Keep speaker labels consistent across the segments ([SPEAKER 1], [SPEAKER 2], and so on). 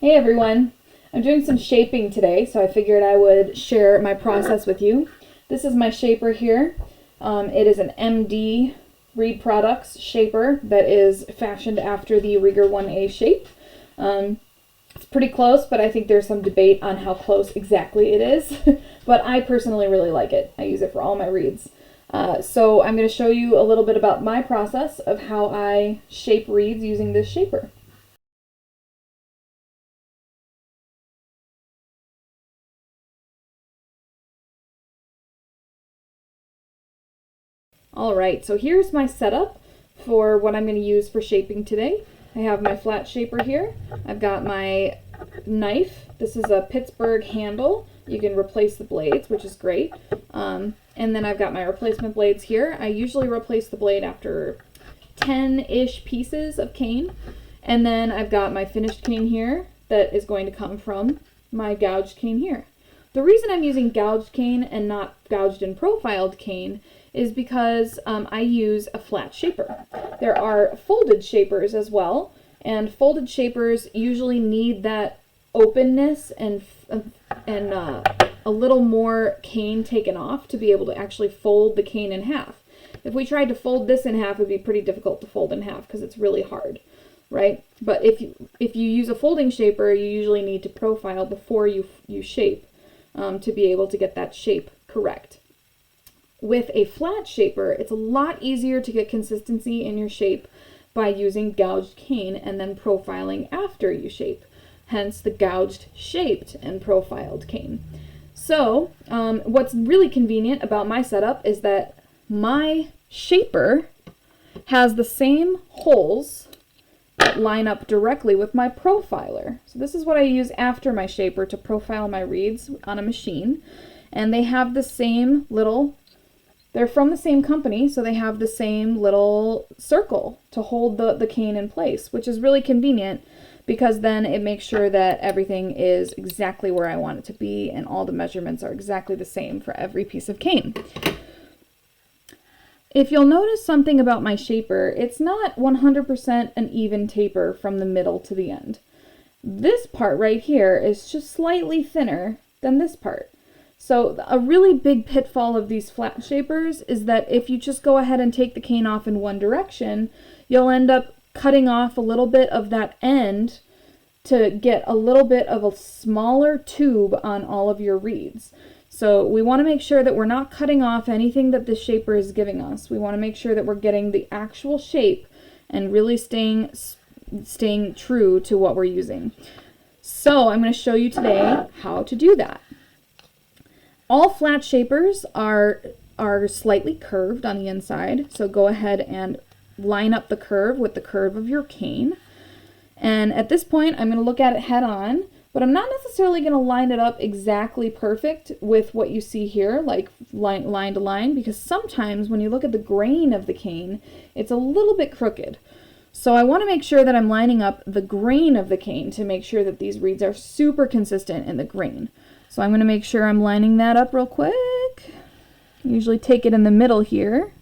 [SPEAKER 1] Hey everyone! I'm doing some shaping today, so I figured I would share my process with you. This is my shaper here. It is an MD Reed Products shaper that is fashioned after the Rigger 1A shape. It's pretty close, but I think there's some debate on how close exactly it is. But I personally really like it. I use it for all my reeds. So I'm going to show you a little bit about my process of how I shape reeds using this shaper. Alright, so here's my setup for what I'm going to use for shaping today. I have my flat shaper here. I've got my knife. This is a Pittsburgh handle. You can replace the blades, which is great. And then I've got my replacement blades here. I usually replace the blade after 10-ish pieces of cane. And then I've got my finished cane here that is going to come from my gouged cane here. The reason I'm using gouged cane and not gouged and profiled cane is because I use a flat shaper. There are folded shapers as well, and folded shapers usually need that openness and a little more cane taken off to be able to actually fold the cane in half. If we tried to fold this in half, it would be pretty difficult to fold in half because it's really hard, right? But if you use a folding shaper, you usually need to profile before you shape to be able to get that shape correct. With a flat shaper, it's a lot easier to get consistency in your shape by using gouged cane and then profiling after you shape. Hence the gouged, shaped, and profiled cane. So what's really convenient about my setup is that my shaper has the same holes that line up directly with my profiler. So this is what I use after my shaper to profile my reeds on a machine. And they have the same little, they're from the same company, so they have the same little circle to hold the cane in place, which is really convenient because then it makes sure that everything is exactly where I want it to be and all the measurements are exactly the same for every piece of cane. If you'll notice something about my shaper, it's not 100% an even taper from the middle to the end. This part right here is just slightly thinner than this part. So a really big pitfall of these flat shapers is that if you just go ahead and take the cane off in one direction, you'll end up cutting off a little bit of that end to get a little bit of a smaller tube on all of your reeds. So we want to make sure that we're not cutting off anything that this shaper is giving us. We want to make sure that we're getting the actual shape and really staying true to what we're using. So I'm going to show you today how to do that. All flat shapers are slightly curved on the inside, so go ahead and line up the curve with the curve of your cane. And at this point, I'm going to look at it head on, but I'm not necessarily going to line it up exactly perfect with what you see here, like line to line, because sometimes when you look at the grain of the cane, it's a little bit crooked. So I want to make sure that I'm lining up the grain of the cane to make sure that these reeds are super consistent in the grain. So I'm going to make sure I'm lining that up real quick. Usually take it in the middle here.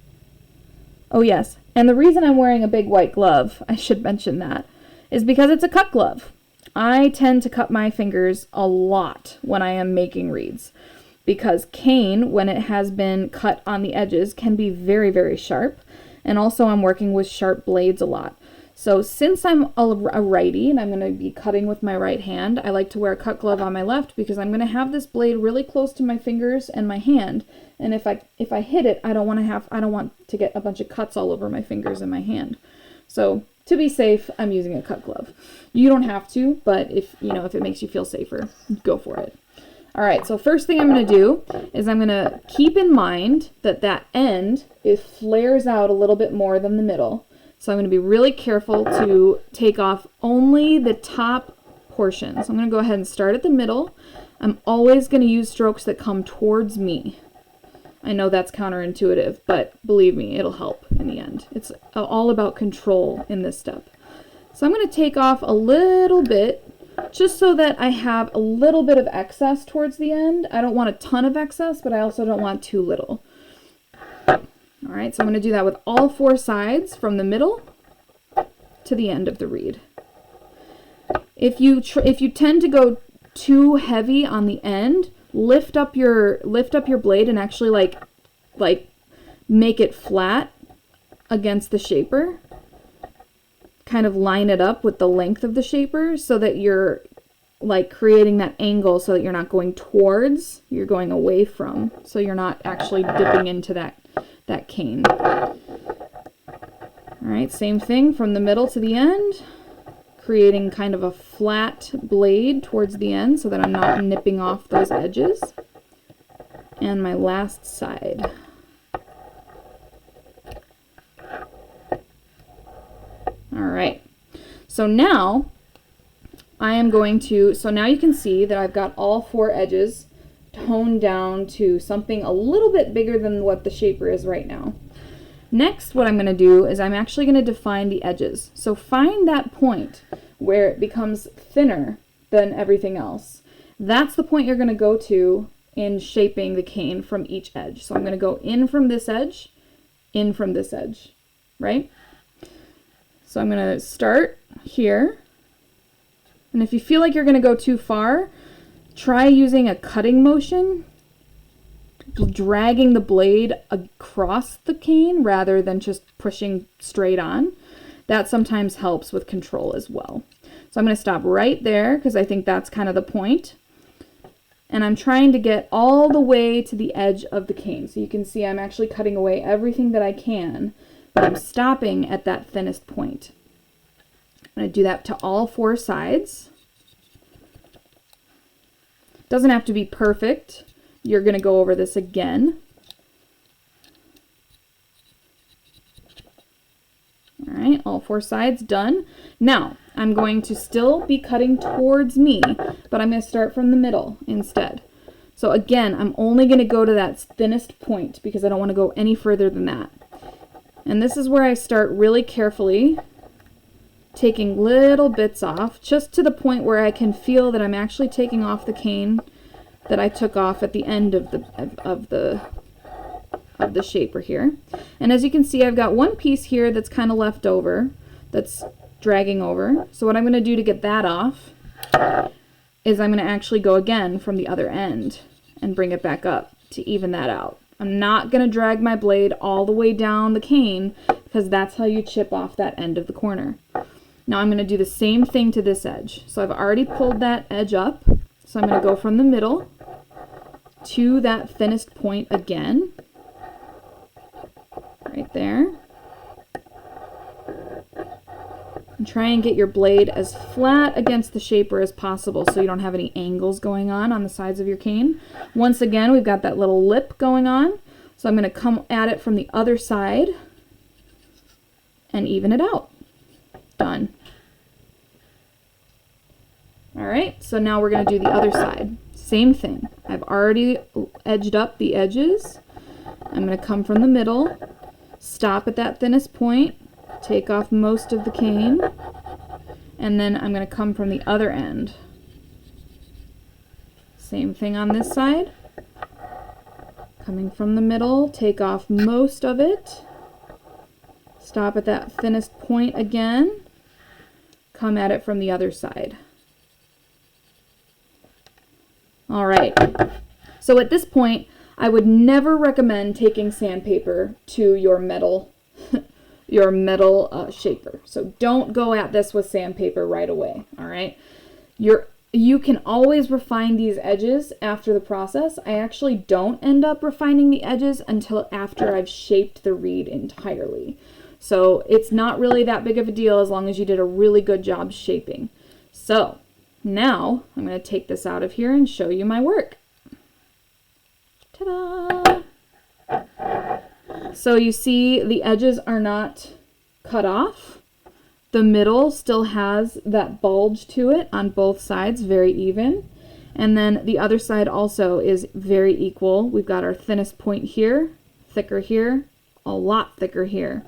[SPEAKER 1] Oh yes, and the reason I'm wearing a big white glove, I should mention that, is because it's a cut glove. I tend to cut my fingers a lot when I am making reeds because cane, when it has been cut on the edges, can be very, very sharp. And also I'm working with sharp blades a lot. So since I'm a righty and I'm going to be cutting with my right hand, I like to wear a cut glove on my left because I'm going to have this blade really close to my fingers and my hand. And if I hit it, I don't want to get a bunch of cuts all over my fingers and my hand. So to be safe, I'm using a cut glove. You don't have to, but if it makes you feel safer, go for it. All right, so first thing I'm going to do is I'm going to keep in mind that end, it flares out a little bit more than the middle. So I'm going to be really careful to take off only the top portion. So I'm going to go ahead and start at the middle. I'm always going to use strokes that come towards me. I know that's counterintuitive, but believe me, it'll help in the end. It's all about control in this step. So I'm going to take off a little bit just so that I have a little bit of excess towards the end. I don't want a ton of excess, but I also don't want too little. All right, so I'm going to do that with all four sides from the middle to the end of the reed. If you tend to go too heavy on the end, lift up your blade and actually like make it flat against the shaper. Kind of line it up with the length of the shaper so that you're like creating that angle so that you're not going towards, you're going away from, so you're not actually dipping into that cane. All right, same thing from the middle to the end, creating kind of a flat blade towards the end so that I'm not nipping off those edges. And my last side. All right, so now I am going to, so now you can see that I've got all 4 edges toned down to something a little bit bigger than what the shaper is right now. Next, what I'm going to do is I'm actually going to define the edges. So find that point where it becomes thinner than everything else. That's the point you're going to go to in shaping the cane from each edge. So I'm going to go in from this edge, in from this edge, right? So I'm going to start here. And if you feel like you're going to go too far, try using a cutting motion, dragging the blade across the cane rather than just pushing straight on. That sometimes helps with control as well. So I'm going to stop right there because I think that's kind of the point. And I'm trying to get all the way to the edge of the cane. So you can see I'm actually cutting away everything that I can, but I'm stopping at that thinnest point. I'm going to do that to all 4 sides. Doesn't have to be perfect. You're going to go over this again. All right, all 4 sides done. Now, I'm going to still be cutting towards me, but I'm going to start from the middle instead. So again, I'm only going to go to that thinnest point because I don't want to go any further than that. And this is where I start really carefully taking little bits off, just to the point where I can feel that I'm actually taking off the cane that I took off at the end of the shaper here. And as you can see, I've got one piece here that's kind of left over, that's dragging over. So what I'm going to do to get that off is I'm going to actually go again from the other end and bring it back up to even that out. I'm not going to drag my blade all the way down the cane because that's how you chip off that end of the corner. Now I'm going to do the same thing to this edge. So I've already pulled that edge up. So I'm going to go from the middle to that thinnest point again. Right there. And try and get your blade as flat against the shaper as possible so you don't have any angles going on the sides of your cane. Once again, we've got that little lip going on. So I'm going to come at it from the other side and even it out. Done. All right, so now we're going to do the other side. Same thing. I've already edged up the edges. I'm going to come from the middle, stop at that thinnest point, take off most of the cane, and then I'm going to come from the other end. Same thing on this side. Coming from the middle, take off most of it, stop at that thinnest point again, come at it from the other side. All right, so at this point, I would never recommend taking sandpaper to your metal shaper. So don't go at this with sandpaper right away, all right? You can always refine these edges after the process. I actually don't end up refining the edges until after I've shaped the reed entirely. So it's not really that big of a deal as long as you did a really good job shaping. So now I'm going to take this out of here and show you my work. Ta-da! So you see the edges are not cut off. The middle still has that bulge to it on both sides, very even. And then the other side also is very equal. We've got our thinnest point here, thicker here, a lot thicker here.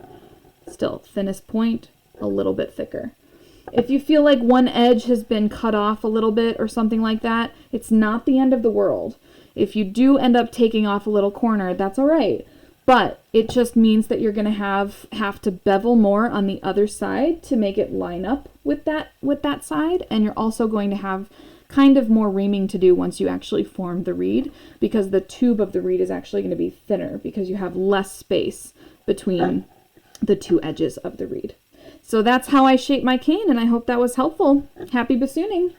[SPEAKER 1] Still, thinnest point, a little bit thicker. If you feel like one edge has been cut off a little bit or something like that, it's not the end of the world. If you do end up taking off a little corner, that's all right. But it just means that you're going to have to bevel more on the other side to make it line up with that side, and you're also going to have kind of more reaming to do once you actually form the reed, because the tube of the reed is actually going to be thinner because you have less space between the two edges of the reed. So that's how I shape my cane, and I hope that was helpful. Happy bassooning!